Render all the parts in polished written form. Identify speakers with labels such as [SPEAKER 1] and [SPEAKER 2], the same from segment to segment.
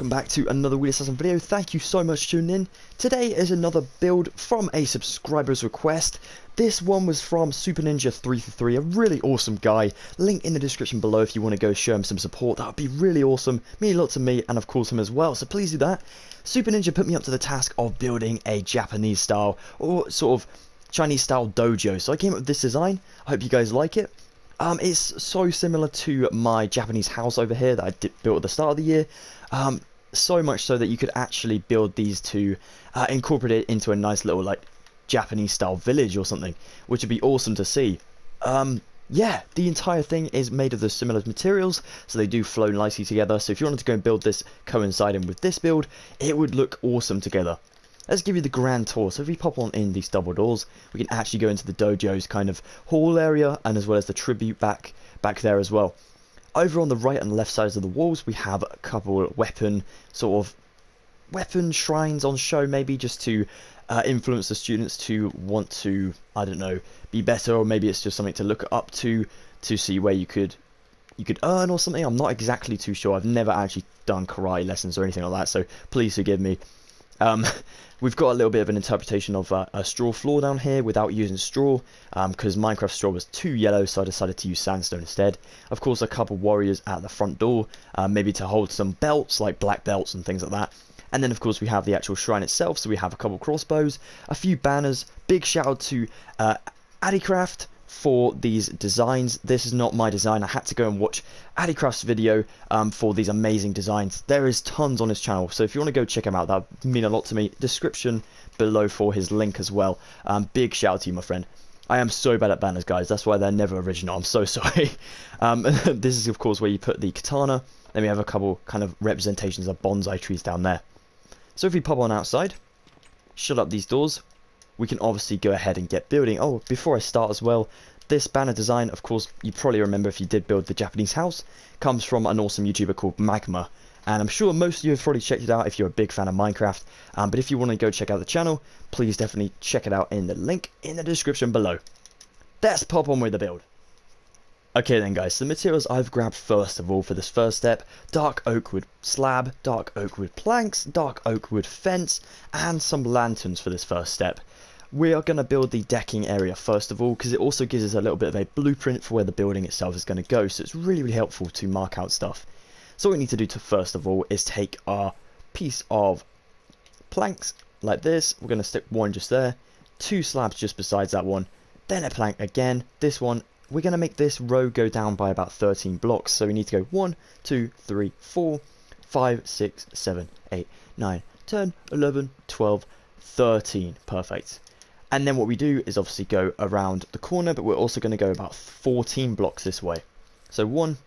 [SPEAKER 1] welcome back to another Wheelassassin video. Thank you so much for tuning in. Today is another build from a subscriber's request. This one was from Super Ninja 333, a really awesome guy. Link in the description below if you want to go show him some support. That would be really awesome. Mean a lot to me and of course him as well, so please do that. Super Ninja put me up to the task of building a Japanese style or sort of Chinese style dojo. So I came up with this design. I hope you guys like it. It's so similar to my Japanese house over here that I built at the start of the year. So much so that you could actually build these to incorporate it into a nice little like Japanese style village or something, which would be awesome to see. Yeah, the entire thing is made of the similar materials, so they do flow nicely together. So if you wanted to go and build this coinciding with this build, it would look awesome together. Let's give you the grand tour. So if we pop on in these double doors, we can actually go into the dojo's kind of hall area, and as well as the tribute back there as well. Over on the right and left sides of the walls, we have a couple weapon shrines on show, maybe just to influence the students to want to, I don't know, be better, or maybe it's just something to look up to see where you could earn or something. I'm not exactly too sure. I've never actually done karate lessons or anything like that, so please forgive me. We've got a little bit of an interpretation of a straw floor down here without using straw, because Minecraft straw was too yellow, so I decided to use sandstone instead. Of course, a couple warriors at the front door, maybe to hold some belts, like black belts and things like that. And then, of course, we have the actual shrine itself, so we have a couple crossbows, a few banners. Big shout out to Addycraft for these designs. This is not my design. I had to go and watch Addycraft's video for these amazing designs. There is tons on his channel, so if you want to go check him out, that would mean a lot to me. Description below for his link as well. Big shout out to you, my friend. I am so bad at banners, guys. That's why they're never original. I'm so sorry. This is, of course, where you put the katana. Then we have a couple kind of representations of bonsai trees down there. So if we pop on outside, shut up these doors, we can obviously go ahead and get building. Oh, before I start as well, this banner design, of course, you probably remember if you did build the Japanese house, comes from an awesome YouTuber called Magma. And I'm sure most of you have probably checked it out if you're a big fan of Minecraft. But if you want to go check out the channel, please definitely check it out in the link in the description below. Let's pop on with the build. Okay then guys, so the materials I've grabbed first of all for this first step: dark oak wood slab, dark oak wood planks, dark oak wood fence, and some lanterns for this first step. We are going to build the decking area first of all, because it also gives us a little bit of a blueprint for where the building itself is going to go, so it's really helpful to mark out stuff. So what we need to do first of all is take our piece of planks like this. We're going to stick one just there, two slabs just besides that one, then a plank again. This one, we're going to make this row go down by about 13 blocks, so we need to go 1, 2, 3, 4, 5, 6, 7, 8, 9, 10, 11, 12, 13. Perfect. And then what we do is obviously go around the corner, but we're also going to go about 14 blocks this way. So 1,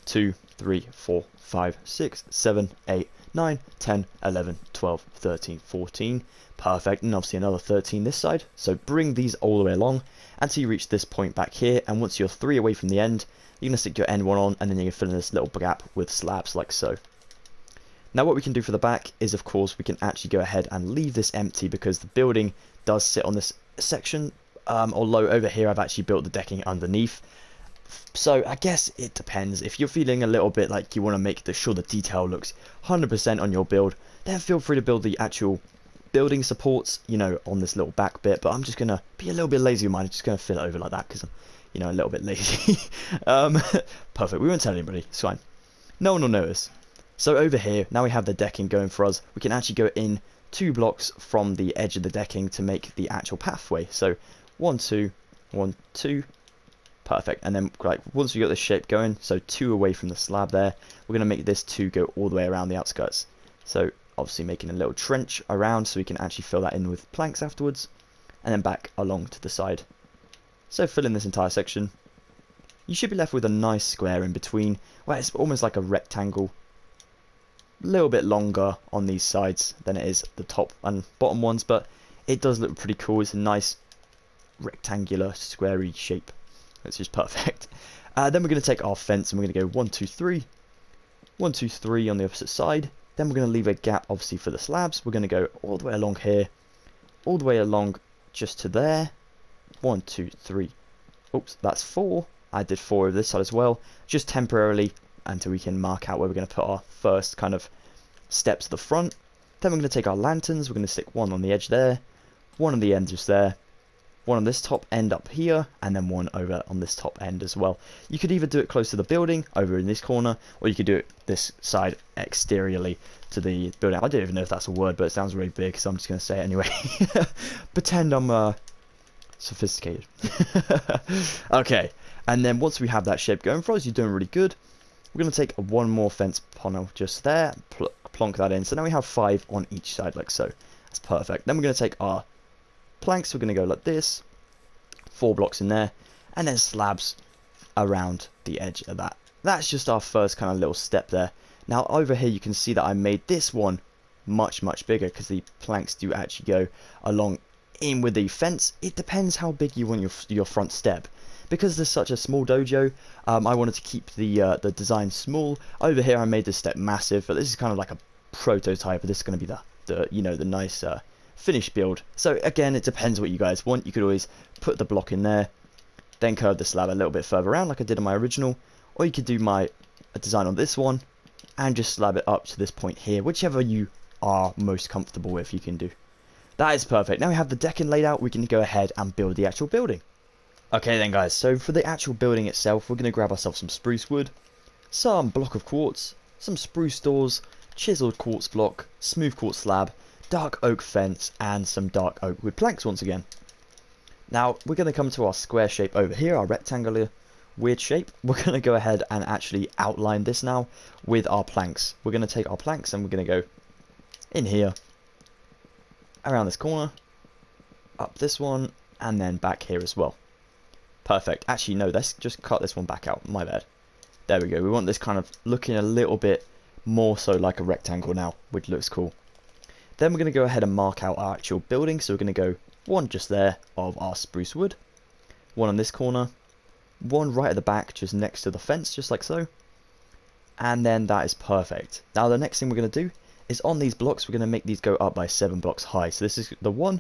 [SPEAKER 1] 2, 3, 4, 5, 6, 7, 8, 9, 10, 11, 12, 13, 14. Perfect. And obviously another 13 this side. So bring these all the way along until you reach this point back here. And once you're 3 away from the end, you're going to stick your end one on, and then you're going to fill in this little gap with slabs like so. Now what we can do for the back is, of course, we can actually go ahead and leave this empty because the building does sit on this section, although over here I've actually built the decking underneath. So I guess it depends. If you're feeling a little bit like you want to make sure the detail looks 100% on your build, then feel free to build the actual building supports, you know, on this little back bit. But I'm just going to be a little bit lazy with mine. I'm just going to fill it over like that because I'm, you know, a little bit lazy. Perfect. We won't tell anybody. It's fine. No one will notice. So over here, now we have the decking going for us. We can actually go in 2 blocks from the edge of the decking to make the actual pathway. So 1, 2, 1, 2. Perfect. And then like once we got this shape going, so 2 away from the slab there, we're going to make this 2 go all the way around the outskirts. So obviously making a little trench around so we can actually fill that in with planks afterwards, and then back along to the side. So fill in this entire section. You should be left with a nice square in between, where it's almost like a rectangle. A little bit longer on these sides than it is the top and bottom ones, but it does look pretty cool. It's a nice rectangular squarey shape. It's just perfect. Then we're going to take our fence and we're going to go 1, 2, 3, 1, 2, 3 on the opposite side. Then we're going to leave a gap obviously for the slabs. We're going to go all the way along here, all the way along just to there. 1, 2, 3. Oops, that's 4. I did 4 of this side as well, just temporarily, until we can mark out where we're going to put our first kind of step to the front. Then we're going to take our lanterns, we're going to stick one on the edge there, one on the end just there, one on this top end up here, and then one over on this top end as well. You could either do it close to the building, over in this corner, or you could do it this side exteriorly to the building. I don't even know if that's a word, but it sounds really big, so I'm just going to say it anyway. Pretend I'm sophisticated. Okay, and then once we have that shape going for us, you're doing really good. We're going to take one more fence panel just there, plonk that in. So now we have 5 on each side like so. That's perfect. Then we're going to take our planks, we're going to go like this, 4 blocks in there, and then slabs around the edge of that. That's just our first kind of little step there. Now over here you can see that I made this one much bigger because the planks do actually go along in with the fence. It depends how big you want your front step. Because there's such a small dojo, I wanted to keep the design small. Over here I made this step massive, but this is kind of like a prototype. This is going to be the nice finished build. So again, it depends what you guys want. You could always put the block in there, then curve the slab a little bit further around like I did on my original, or you could do my design on this one and just slab it up to this point here, whichever you are most comfortable with you can do. That is perfect. Now we have the decking laid out, we can go ahead and build the actual building. Okay then guys, so for the actual building itself, we're going to grab ourselves some spruce wood, some block of quartz, some spruce doors, chiseled quartz block, smooth quartz slab, dark oak fence, and some dark oak wood planks once again. Now we're going to come to our square shape over here, our rectangular weird shape. We're going to go ahead and actually outline this now with our planks. We're going to take our planks and we're going to go in here, around this corner, up this one, and then back here as well. Perfect. Actually, no, let's just cut this one back out. My bad. There we go. We want this kind of looking a little bit more so like a rectangle now, which looks cool. Then we're going to go ahead and mark out our actual building. So we're going to go one just there of our spruce wood, one on this corner, one right at the back just next to the fence, just like so. And then that is perfect. Now the next thing we're going to do is on these blocks, we're going to make these go up by 7 blocks high. So this is the 1,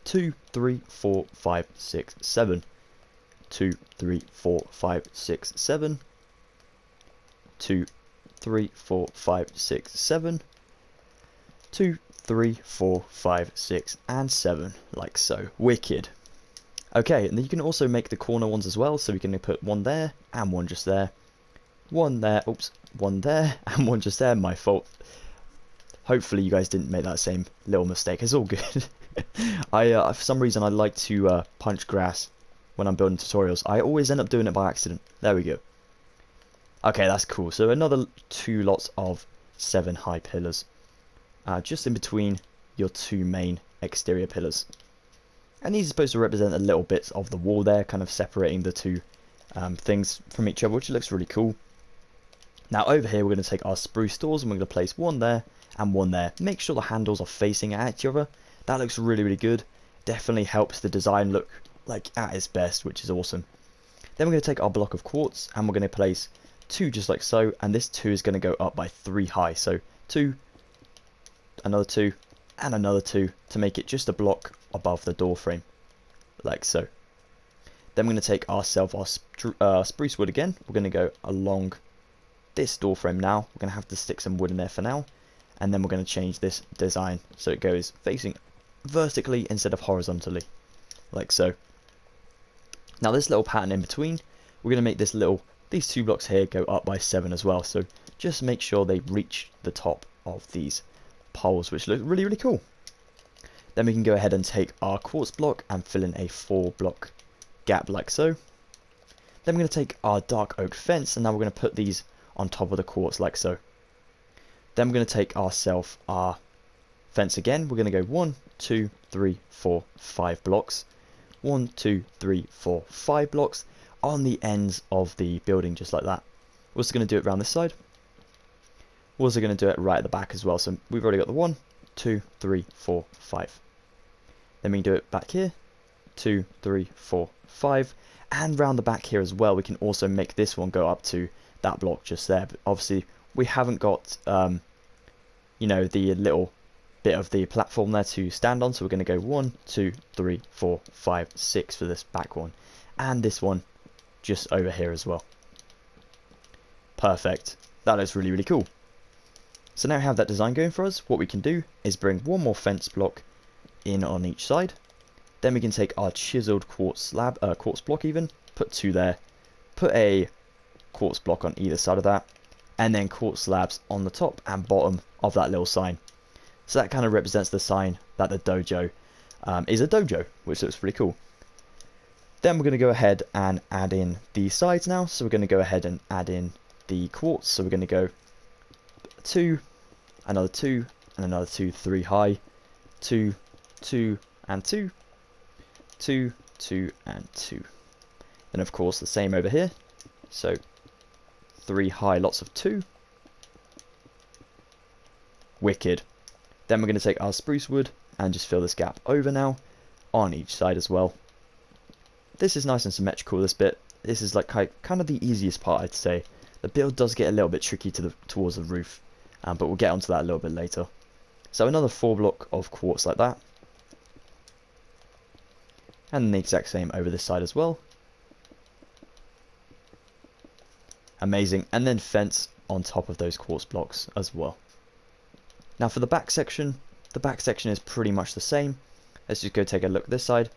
[SPEAKER 1] 2, 3, 4, 5, 6, 7. 2, 3, 4, 5, 6, 7. 2, 3, 4, 5, 6, 7. 2, 3, 4, 5, 6, and 7, like so. Wicked. Okay, and then you can also make the corner ones as well, so we can put one there, and one just there. One there, oops, one there, and one just there, my fault. Hopefully you guys didn't make that same little mistake, it's all good. For some reason I like to punch grass when I'm building tutorials. I always end up doing it by accident. There we go. Okay, that's cool. So another 2 lots of 7 high pillars. Just in between your 2 main exterior pillars. And these are supposed to represent a little bits of the wall there, kind of separating the 2 things from each other, which looks really cool. Now over here we're going to take our spruce doors and we're going to place one there and one there. Make sure the handles are facing at each other. That looks really good. Definitely helps the design look like at its best, which is awesome. Then we're going to take our block of quartz and we're going to place 2 just like so, and this 2 is going to go up by 3 high. So 2, another 2, and another 2 to make it just a block above the door frame, like so. Then we're going to take ourselves our spruce wood again. We're going to go along this door frame now. We're going to have to stick some wood in there for now, and then we're going to change this design so it goes facing vertically instead of horizontally, like so. Now this little pattern in between, we're going to make these 2 blocks here go up by 7 as well. So just make sure they reach the top of these poles, which look really cool. Then we can go ahead and take our quartz block and fill in a 4 block gap like so. Then we're going to take our dark oak fence and now we're going to put these on top of the quartz like so. Then we're going to take our fence again. We're going to go 1, 2, 3, 4, 5 blocks. 1, 2, 3, 4, 5 blocks on the ends of the building, just like that. We're also going to do it around this side. We're also going to do it right at the back as well. So we've already got the 1, 2, 3, 4, 5. Then we can do it back here. 2, 3, 4, 5. And round the back here as well, we can also make this one go up to that block just there. But obviously, we haven't got, you know, the little bit of the platform there to stand on, so we're going to go 1, 2, 3, 4, 5, 6 for this back one, and this one just over here as well. Perfect. That looks really cool. So now we have that design going for us. What we can do is bring one more fence block in on each side. Then we can take our chiseled quartz block even, put 2 there, put a quartz block on either side of that, and then quartz slabs on the top and bottom of that little sign. So that kind of represents the sign that the dojo is a dojo, which looks pretty cool. Then we're going to go ahead and add in the sides now. So we're going to go ahead and add in the quartz. So we're going to go 2, another 2, and another 2, 3 high, 2, 2, and 2, 2, 2, and 2. Then of course the same over here. So 3 high, lots of 2. Wicked. Then we're going to take our spruce wood and just fill this gap over now on each side as well. This is nice and symmetrical, this bit. This is like kind of the easiest part, I'd say. The build does get a little bit tricky towards the roof, but we'll get onto that a little bit later. So another 4 block of quartz like that. And the exact same over this side as well. Amazing. And then fence on top of those quartz blocks as well. Now for the back section is pretty much the same. Let's just go take a look at this side.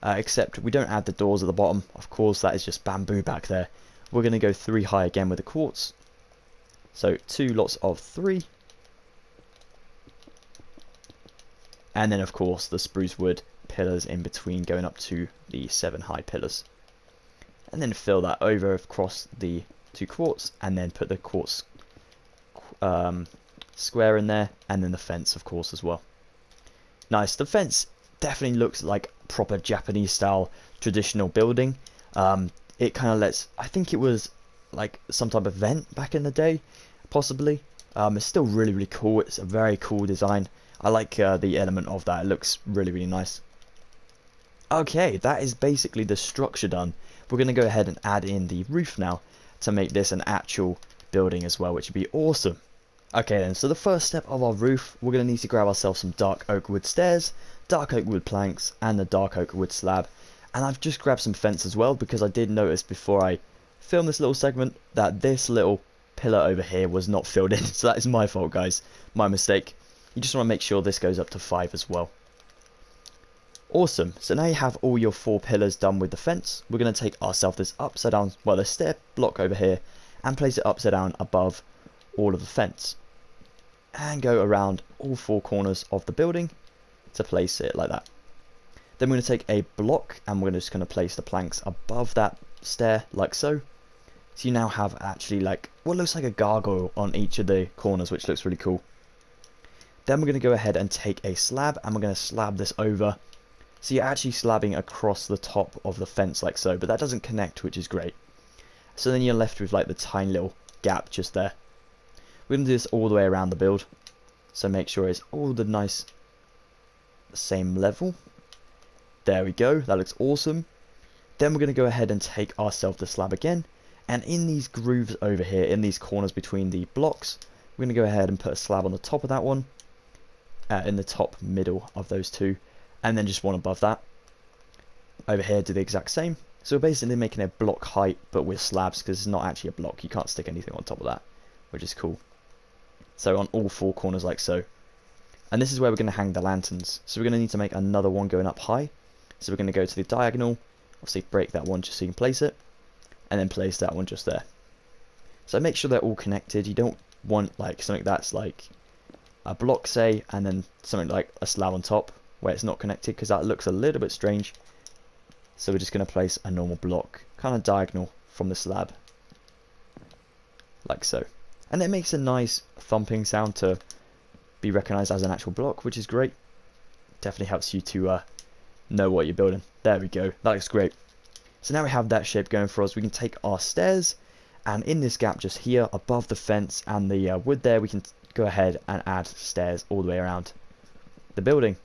[SPEAKER 1] Except we don't add the doors at the bottom. Of course, that is just bamboo back there. We're going to go 3 high again with the quartz. So 2 lots of 3. And then of course the spruce wood pillars in between, going up to the 7 high pillars. And then fill that over across the 2 quartz, and then put the quartz square in there, and then the fence of course as well. Nice. The fence definitely looks like proper Japanese style traditional building. It kind of lets, I think it was like some type of vent back in the day, possibly. It's still really cool. It's a very cool design. I like the element of that. It looks really nice. Okay, that is basically the structure done. We're going to go ahead and add in the roof now to make this an actual building as well, which would be awesome. Okay then, so the first step of our roof, we're going to need to grab ourselves some dark oak wood stairs, dark oak wood planks, and the dark oak wood slab. And I've just grabbed some fence as well, because I did notice before I filmed this little segment that this little pillar over here was not filled in. So that is my fault, guys. My mistake. You just want to make sure this goes up to 5 as well. Awesome. So now you have all your 4 pillars done with the fence. We're going to take ourselves this upside down, well, the stair block over here, and place it upside down above all of the fence. And go around all 4 corners of the building to place it like that. Then we're going to take a block and we're just going to place the planks above that stair like so. So you now have actually like what looks like a gargoyle on each of the corners, which looks really cool. Then we're going to go ahead and take a slab and we're going to slab this over. So you're actually slabbing across the top of the fence like so, but that doesn't connect, which is great. So then you're left with like the tiny little gap just there. We're going to do this all the way around the build, so make sure it's all the nice same level. There we go, that looks awesome. Then we're going to go ahead and take ourselves the slab again, and in these grooves over here, in these corners between the blocks, we're going to go ahead and put a slab on the top of that one, in the top middle of those 2, and then just one above that. Over here do the exact same. So we're basically making a block height but with slabs, because it's not actually a block, you can't stick anything on top of that, which is cool. So on all 4 corners like so. And this is where we're going to hang the lanterns. So we're going to need to make another one going up high. So we're going to go to the diagonal, obviously break that one just so you can place it, and then place that one just there. So make sure they're all connected. You don't want like something that's like a block, say, and then something like a slab on top where it's not connected, because that looks a little bit strange. So we're just going to place a normal block kind of diagonal from the slab like so. And it makes a nice thumping sound to be recognized as an actual block, which is great. Definitely helps you to know what you're building. There we go, that looks great. So now we have that shape going for us. We can take our stairs, and in this gap just here above the fence and the wood there, we can go ahead and add stairs all the way around the building.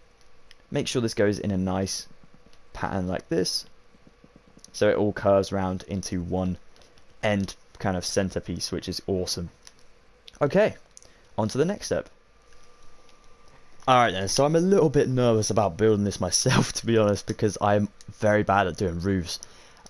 [SPEAKER 1] Make sure this goes in a nice pattern like this, so it all curves around into one end kind of centerpiece, which is awesome. Okay, on to the next step. Alright then, so I'm a little bit nervous about building this myself, to be honest, because I'm very bad at doing roofs.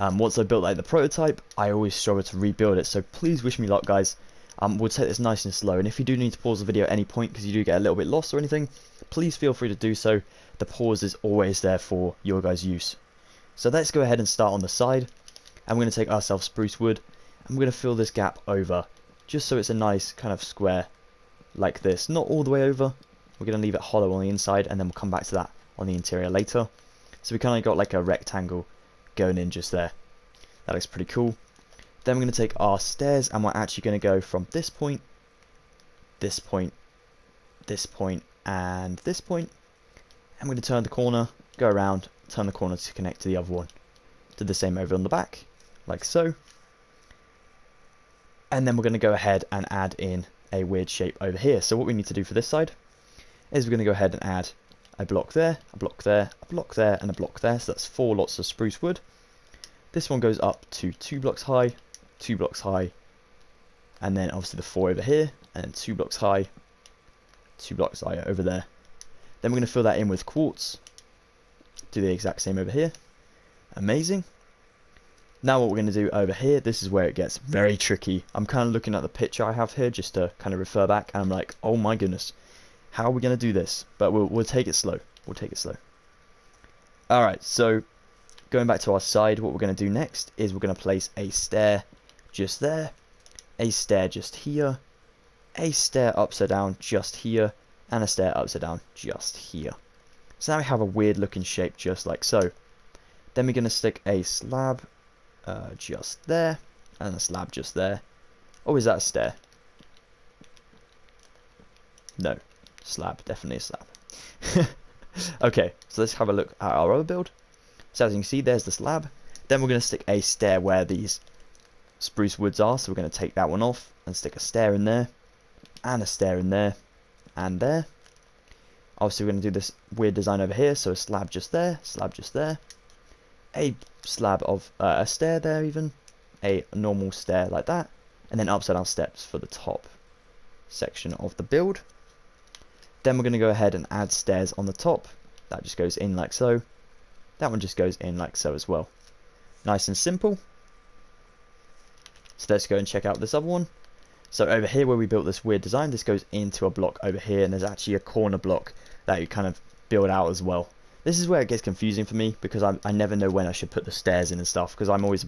[SPEAKER 1] Once I built like the prototype, I always struggle to rebuild it, so please wish me luck, guys. We'll take this nice and slow, and if you do need to pause the video at any point because you do get a little bit lost or anything, please feel free to do so. The pause is always there for your guys' use. So let's go ahead and start on the side, and we're going to take ourselves spruce wood, and we're going to fill this gap over, just so it's a nice kind of square like this. Not all the way over, we're going to leave it hollow on the inside, and then we'll come back to that on the interior later. So we kind of got like a rectangle going in just there. That looks pretty cool. Then we're going to take our stairs, and we're actually going to go from this point, this point, this point, and this point. And we're going to turn the corner, go around, turn the corner to connect to the other one. Do the same over on the back, like so. And then we're going to go ahead and add in a weird shape over here. So what we need to do for this side is we're going to go ahead and add a block there, a block there, a block there, and a block there. So that's 4 lots of spruce wood. This one goes up to 2 blocks high, 2 blocks high, and then obviously the 4 over here, and then 2 blocks high, 2 blocks high over there. Then we're going to fill that in with quartz. Do the exact same over here. Amazing. Now what we're going to do over here, this is where it gets very tricky. I'm kind of looking at the picture I have here just to kind of refer back, and I'm like, oh my goodness, how are we going to do this? But we'll take it slow. We'll take it slow. Alright, so going back to our side, what we're going to do next is we're going to place a stair just there, a stair just here, a stair upside down just here, and a stair upside down just here. So now we have a weird looking shape just like so. Then we're going to stick a slab just there, and a slab just there. Oh, is that a stair? No. Slab, definitely a slab. Okay, so let's have a look at our other build. So as you can see, there's the slab. Then we're going to stick a stair where these spruce woods are, so we're going to take that one off and stick a stair in there, and a stair in there, and there. Obviously we're going to do this weird design over here, so a slab just there, a slab of a stair there even, a normal stair like that, and then upside down steps for the top section of the build. Then we're going to go ahead and add stairs on the top. That just goes in like so. That one just goes in like so as well. Nice and simple. So let's go and check out this other one. So over here where we built this weird design, this goes into a block over here, and there's actually a corner block that you kind of build out as well. This is where it gets confusing for me, because I never know when I should put the stairs in and stuff, because I'm always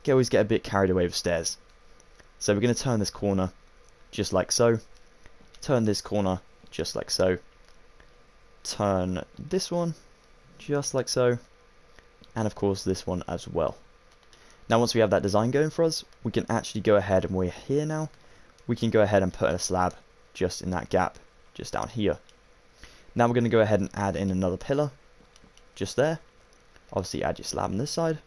[SPEAKER 1] always get a bit carried away with stairs. So we're going to turn this corner just like so. Turn this corner just like so. Turn this one just like so. And of course this one as well. Now once we have that design going for us, we can actually go ahead, and we're here now, we can go ahead and put a slab just in that gap, just down here. Now we're going to go ahead and add in another pillar, just there. Obviously add your slab on this side,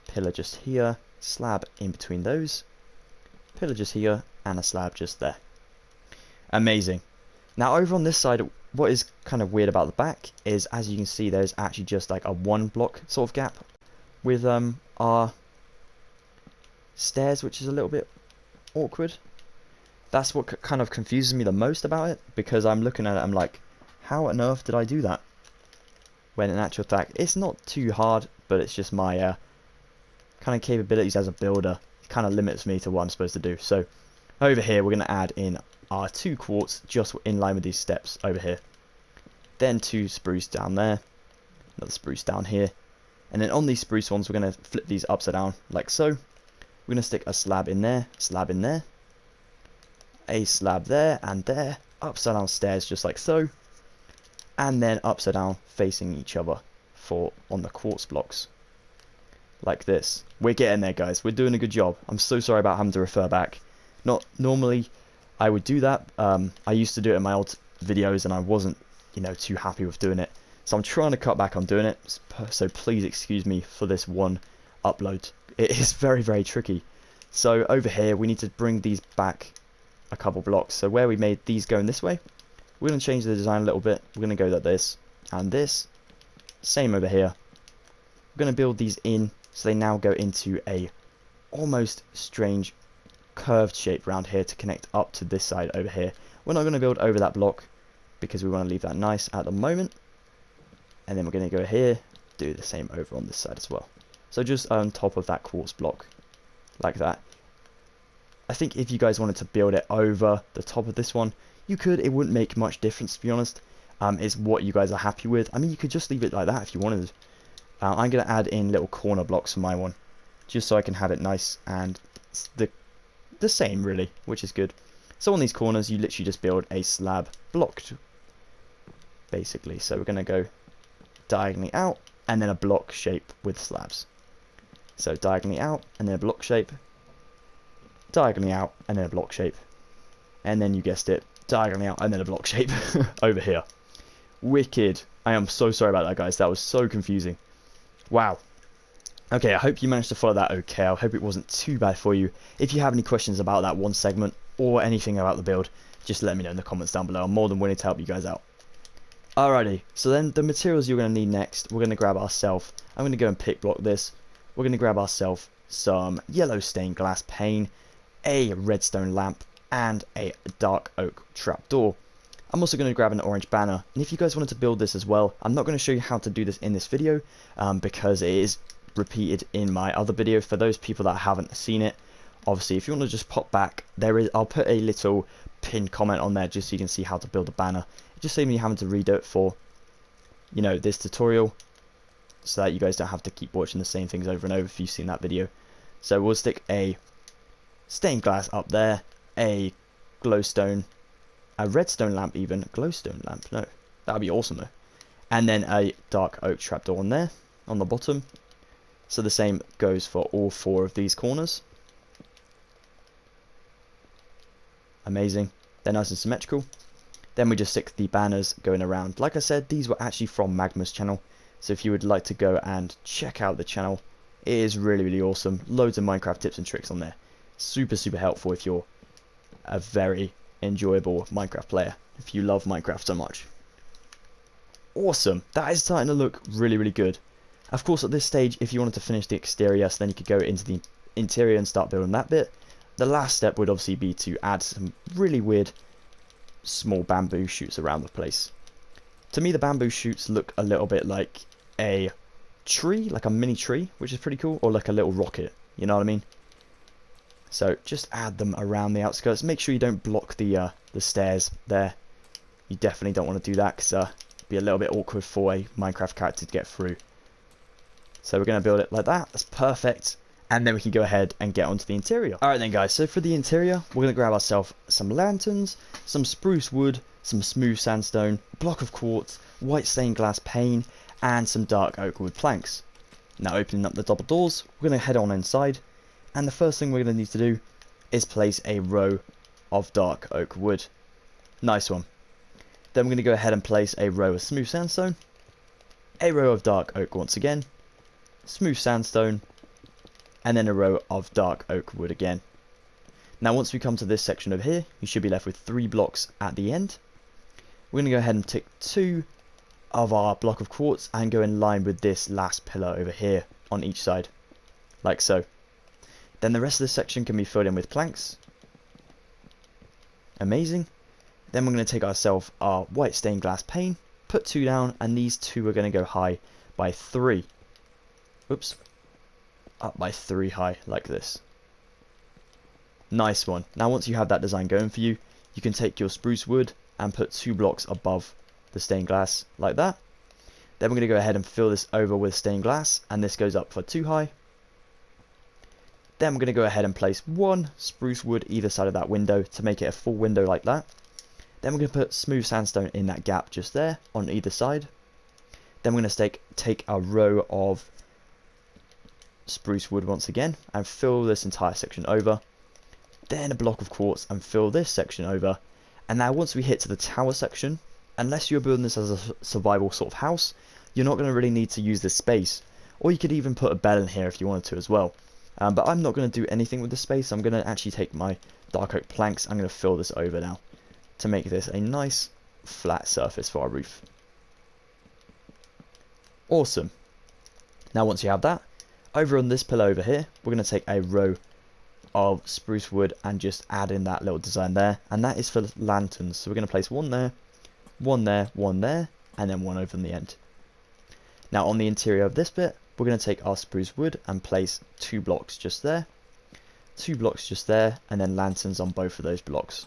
[SPEAKER 1] pillar just here, slab in between those, pillar just here, and a slab just there. Amazing. Now over on this side, what is kind of weird about the back is, as you can see, there's actually just like a 1 block sort of gap with our stairs, which is a little bit awkward. That's what kind of confuses me the most about it, because I'm looking at it, I'm like, how on earth did I do that? When in actual fact, it's not too hard, but it's just my kind of capabilities as a builder. It kind of limits me to what I'm supposed to do. So over here, we're going to add in our 2 quartz just in line with these steps over here. Then 2 spruce down there, another spruce down here. And then on these spruce ones, we're going to flip these upside down like so. We're going to stick a slab in there, a slab there and there, upside down stairs just like so, and then upside down facing each other for on the quartz blocks like this. We're getting there, guys. We're doing a good job. I'm so sorry about having to refer back. Not normally I would do that. I used to do it in my old videos, and I wasn't, too happy with doing it. So I'm trying to cut back on doing it. So please excuse me for this one upload. It is very, very tricky. So over here, we need to bring these back a couple blocks. So where we made these going this way, we're going to change the design a little bit. We're going to go like this and this. Same over here. We're going to build these in so they now go into a almost strange curved shape around here to connect up to this side over here. We're not going to build over that block because we want to leave that nice at the moment. And then we're going to go here, do the same over on this side as well. So just on top of that quartz block, like that. I think if you guys wanted to build it over the top of this one, you could. It wouldn't make much difference, to be honest. It's what you guys are happy with. I mean, you could just leave it like that if you wanted. I'm going to add in little corner blocks for my one, just so I can have it nice and the same, really, which is good. So on these corners, you literally just build a slab blocked, basically. So we're going to go diagonally out, and then a block shape with slabs. So diagonally out, and then a block shape, diagonally out, and then a block shape, and then you guessed it, diagonally out, and then a block shape over here. Wicked. I am so sorry about that, guys. That was so confusing. Wow. Okay, I hope you managed to follow that okay. I hope it wasn't too bad for you. If you have any questions about that one segment or anything about the build, just let me know in the comments down below. I'm more than willing to help you guys out. Alrighty, so then the materials you're going to need next, we're going to grab ourselves, I'm going to go and pick block this. We're going to grab ourselves some yellow stained glass pane, a redstone lamp, and a dark oak trapdoor. I'm also going to grab an orange banner, and if you guys wanted to build this as well, I'm not going to show you how to do this in this video, because it is repeated in my other video. For those people that haven't seen it, obviously if you want to just pop back, I'll put a little pinned comment on there just so you can see how to build a banner. It just saves me having to redo it for, you know, this tutorial, so that you guys don't have to keep watching the same things over and over if you've seen that video. So we'll stick a stained glass up there, a glowstone, a redstone lamp even, glowstone lamp, no, that would be awesome though, and then a dark oak trapdoor on there, on the bottom. So the same goes for all 4 of these corners. Amazing. They're nice and symmetrical. Then we just stick the banners going around. Like I said, these were actually from Magma's channel, so if you would like to go and check out the channel, it is really, really awesome. Loads of Minecraft tips and tricks on there. Super, super helpful if you're a very enjoyable Minecraft player, if you love Minecraft so much. Awesome. That is starting to look really, really good. Of course, at this stage, if you wanted to finish the exterior, so then you could go into the interior and start building that bit. The last step would obviously be to add some really weird small bamboo shoots around the place. To me, the bamboo shoots look a little bit like a tree, like a mini tree, which is pretty cool, or like a little rocket, you know what I mean? So just add them around the outskirts. Make sure you don't block the stairs there. You definitely don't want to do that, because it'd be a little bit awkward for a Minecraft character to get through. So we're going to build it like that. That's perfect. And then we can go ahead and get onto the interior. Alright then, guys, so for the interior, we're going to grab ourselves some lanterns, some spruce wood, some smooth sandstone, a block of quartz, white stained glass pane, and some dark oak wood planks. Now opening up the double doors, we're going to head on inside, and the first thing we're going to need to do is place a row of dark oak wood. Nice one. Then we're going to go ahead and place a row of smooth sandstone, a row of dark oak once again, smooth sandstone, and then a row of dark oak wood again. Now once we come to this section over here, you should be left with 3 blocks at the end. We're going to go ahead and tick 2 of our block of quartz and go in line with this last pillar over here on each side, like so. Then the rest of this section can be filled in with planks. Amazing. Then we're going to take ourselves our white stained glass pane, put 2 down, and these 2 are going to go high by 3. Oops. Up by 3 high, like this. Nice one. Now once you have that design going for you, you can take your spruce wood and put 2 blocks above the stained glass, like that. Then we're going to go ahead and fill this over with stained glass, and this goes up for 2 high. Then we're going to go ahead and place 1 spruce wood either side of that window to make it a full window like that. Then we're going to put smooth sandstone in that gap just there on either side. Then we're going to take a row of spruce wood once again and fill this entire section over. Then a block of quartz and fill this section over. And now once we hit to the tower section, unless you're building this as a survival sort of house, you're not going to really need to use this space. Or you could even put a bell in here if you wanted to as well. But I'm not going to do anything with this space. I'm going to actually take my dark oak planks. I'm going to fill this over now to make this a nice flat surface for our roof. Awesome. Now once you have that, over on this pillar over here, we're going to take a row of spruce wood and just add in that little design there. And that is for lanterns. So we're going to place 1 there, 1 there, 1 there, and then 1 over on the end. Now on the interior of this bit, we're going to take our spruce wood and place 2 blocks just there. 2 blocks just there, and then lanterns on both of those blocks,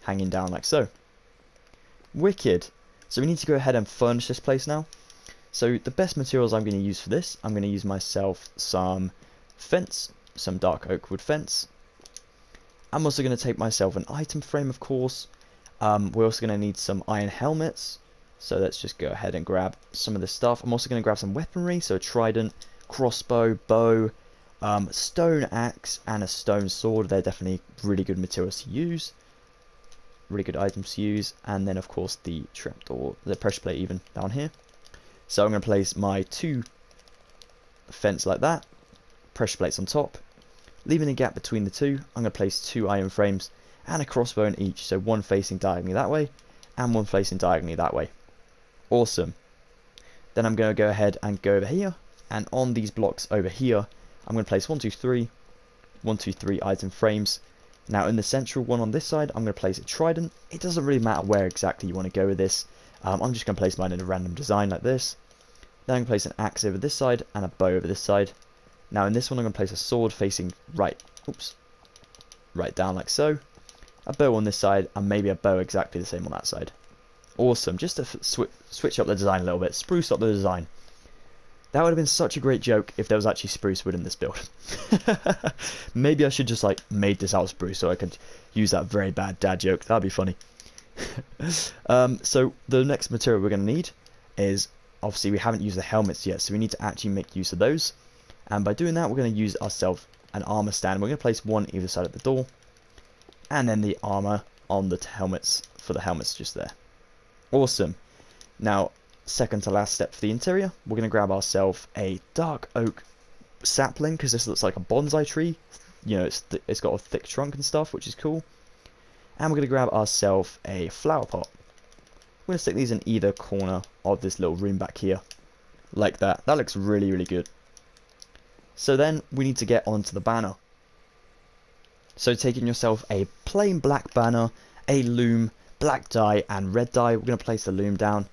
[SPEAKER 1] hanging down like so. Wicked. So we need to go ahead and furnish this place now. So the best materials I'm going to use for this, I'm going to use myself some fence, some dark oak wood fence. I'm also going to take myself an item frame, of course. We're also going to need some iron helmets. So let's just go ahead and grab some of this stuff. I'm also going to grab some weaponry, so a trident, crossbow, bow, stone axe, and a stone sword. They're definitely really good materials to use. Really good items to use. And then, of course, the trapdoor, the pressure plate even down here. So I'm going to place my 2 fence like that, pressure plates on top, leaving a gap between the 2. I'm going to place 2 iron frames and a crossbow in each, so one facing diagonally that way and one facing diagonally that way. Awesome. Then I'm going to go ahead and go over here, and on these blocks over here I'm going to place 1, 2, 3, 1, 2, 3 item frames. Now in the central one on this side I'm going to place a trident. It doesn't really matter where exactly you want to go with this. I'm just going to place mine in a random design like this. Then I'm going to place an axe over this side and a bow over this side. Now in this one I'm going to place a sword facing right down like so. A bow on this side and maybe a bow exactly the same on that side. Awesome, just to switch up the design a little bit, spruce up the design. That would have been such a great joke if there was actually spruce wood in this build. Maybe I should just like made this out of spruce so I could use that very bad dad joke. That'd be funny. So the next material we're going to need is, obviously we haven't used the helmets yet, so we need to actually make use of those. And by doing that we're going to use ourselves an armor stand. We're going to place one either side of the door, and then the armor on the helmets, for the helmets just there. Awesome. Now second to last step for the interior, we're going to grab ourselves a dark oak sapling, because this looks like a bonsai tree. You know, it's got a thick trunk and stuff, which is cool. And we're going to grab ourselves a flower pot. We're going to stick these in either corner of this little room back here, like that. That looks really, really good. So then we need to get onto the banner. So taking yourself a plain black banner, a loom, black dye and red dye. We're going to place the loom down.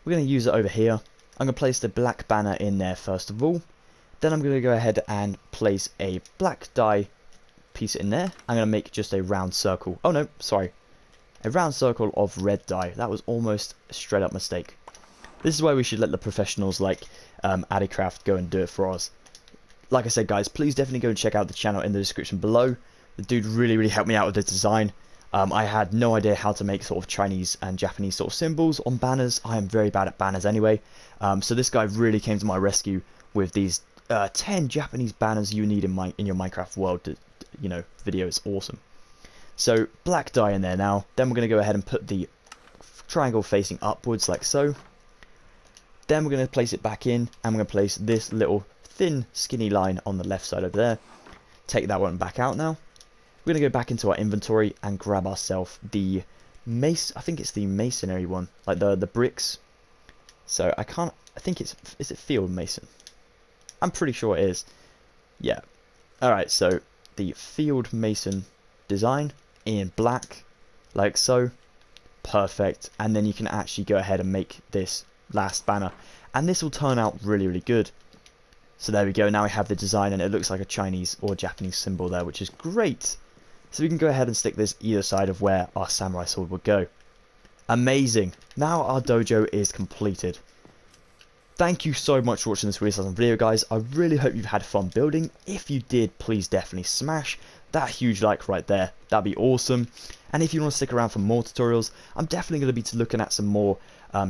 [SPEAKER 1] We're going to use it over here. I'm going to place the black banner in there first of all. Then I'm going to go ahead and place a black dye piece in there. I'm going to make just a round circle. Oh no, sorry. A round circle of red dye. That was almost a straight up mistake. This is why we should let the professionals like Addycraft go and do it for us. Like I said, guys, please definitely go and check out the channel in the description below. The dude really helped me out with the design. I had no idea how to make sort of Chinese and Japanese sort of symbols on banners. I am very bad at banners anyway. So this guy really came to my rescue with these 10 Japanese banners you need in your Minecraft world to, you know, video. It's awesome. So black dye in there now. Then we're going to go ahead and put the triangle facing upwards like so. Then we're going to place it back in, and we're going to place this little thin skinny line on the left side over there. Take that one back out now. We're going to go back into our inventory and grab ourselves the mace. I think it's the masonry one, like the bricks. So I think is it field mason? I'm pretty sure it is. Yeah. Alright, so the field mason design in black, like so. Perfect. And then you can actually go ahead and make this last banner. And this will turn out really good. So there we go. Now we have the design, and it looks like a Chinese or Japanese symbol there, which is great. So we can go ahead and stick this either side of where our samurai sword would go. Amazing. Now our dojo is completed. Thank you so much for watching this Wheelassassin video, guys. I really hope you've had fun building. If you did, please definitely smash that huge like right there. That'd be awesome. And if you want to stick around for more tutorials, I'm definitely going to be looking at some more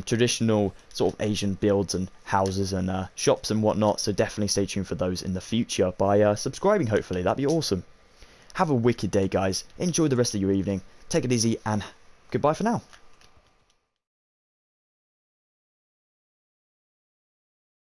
[SPEAKER 1] traditional sort of Asian builds and houses and shops and whatnot. So definitely stay tuned for those in the future by subscribing, hopefully. That'd be awesome. Have a wicked day, guys. Enjoy the rest of your evening. Take it easy, and goodbye for now.